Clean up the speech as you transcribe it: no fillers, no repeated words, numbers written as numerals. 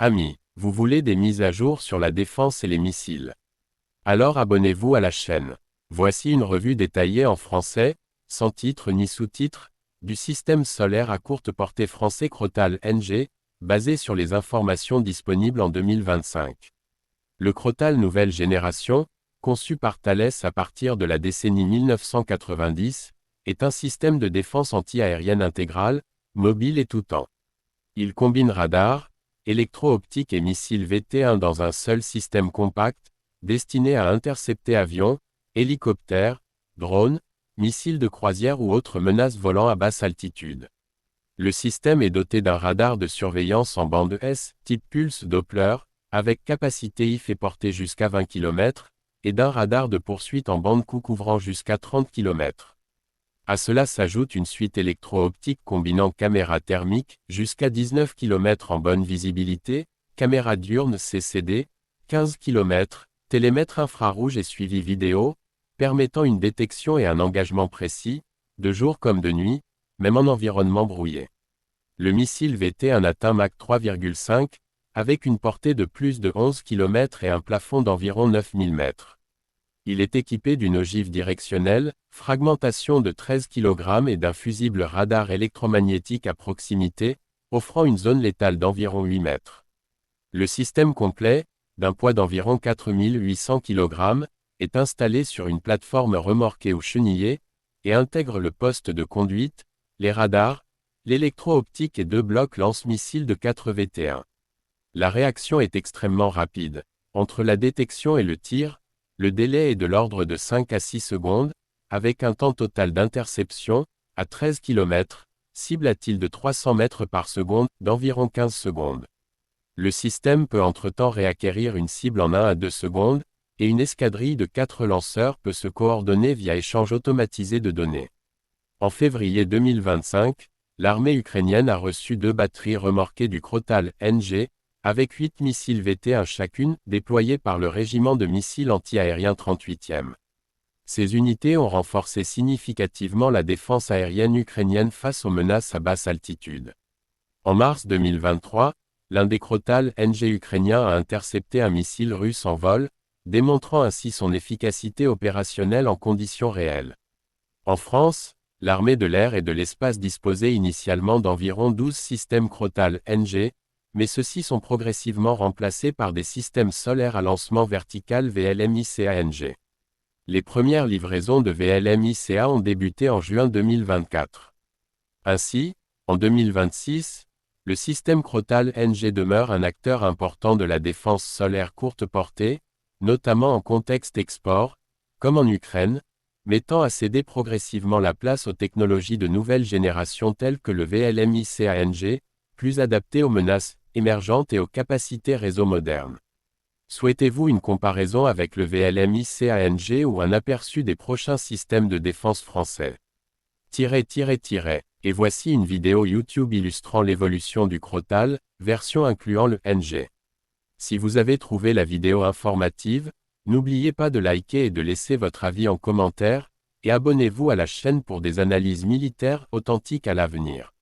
Amis, vous voulez des mises à jour sur la défense et les missiles? Alors abonnez-vous à la chaîne. Voici une revue détaillée en français, sans titre ni sous-titres, du système solaire à courte portée français Crotale NG, basé sur les informations disponibles en 2025. Le Crotale nouvelle génération, conçu par Thales à partir de la décennie 1990, est un système de défense anti-aérienne intégrale, mobile et tout temps. Il combine radar, électro-optique et missiles VT1 dans un seul système compact, destiné à intercepter avions, hélicoptères, drones, missiles de croisière ou autres menaces volant à basse altitude. Le système est doté d'un radar de surveillance en bande S, type pulse Doppler, avec capacité IF et portée jusqu'à 20 km, et d'un radar de poursuite en bande Q couvrant jusqu'à 30 km. À cela s'ajoute une suite électro-optique combinant caméra thermique, jusqu'à 19 km en bonne visibilité, caméra diurne CCD, 15 km, télémètre infrarouge et suivi vidéo, permettant une détection et un engagement précis, de jour comme de nuit, même en environnement brouillé. Le missile VT1 atteint Mach 3,5, avec une portée de plus de 11 km et un plafond d'environ 9000 mètres. Il est équipé d'une ogive directionnelle, fragmentation de 13 kg et d'un fusible radar électromagnétique à proximité, offrant une zone létale d'environ 8 mètres. Le système complet, d'un poids d'environ 4800 kg, est installé sur une plateforme remorquée ou chenillée, et intègre le poste de conduite, les radars, l'électro-optique et 2 blocs lance-missiles de 4 VT1. La réaction est extrêmement rapide. Entre la détection et le tir, le délai est de l'ordre de 5 à 6 secondes, avec un temps total d'interception, à 13 km, cible à de 300 mètres par seconde, d'environ 15 secondes. Le système peut entre-temps réacquérir une cible en 1 à 2 secondes, et une escadrille de 4 lanceurs peut se coordonner via échange automatisé de données. En février 2025, l'armée ukrainienne a reçu 2 batteries remorquées du Crotale NG, avec 8 missiles VT1 chacune, déployés par le régiment de missiles anti-aériens 38e. Ces unités ont renforcé significativement la défense aérienne ukrainienne face aux menaces à basse altitude. En mars 2023, l'un des Crotale NG ukrainiens a intercepté un missile russe en vol, démontrant ainsi son efficacité opérationnelle en conditions réelles. En France, l'armée de l'air et de l'espace disposait initialement d'environ 12 systèmes Crotale NG, mais ceux-ci sont progressivement remplacés par des systèmes solaires à lancement vertical VLM-ICA-NG. Les premières livraisons de VLM-ICA ont débuté en juin 2024. Ainsi, en 2026, le système Crotale NG demeure un acteur important de la défense solaire courte portée, notamment en contexte export, comme en Ukraine, mais tend à céder progressivement la place aux technologies de nouvelle génération telles que le VLM-ICA-NG, plus adapté aux menaces émergentes et aux capacités réseau modernes. Souhaitez-vous une comparaison avec le VLM-ICA-NG ou un aperçu des prochains systèmes de défense français? Et voici une vidéo YouTube illustrant l'évolution du Crotale, version incluant le NG. Si vous avez trouvé la vidéo informative, n'oubliez pas de liker et de laisser votre avis en commentaire, et abonnez-vous à la chaîne pour des analyses militaires authentiques à l'avenir.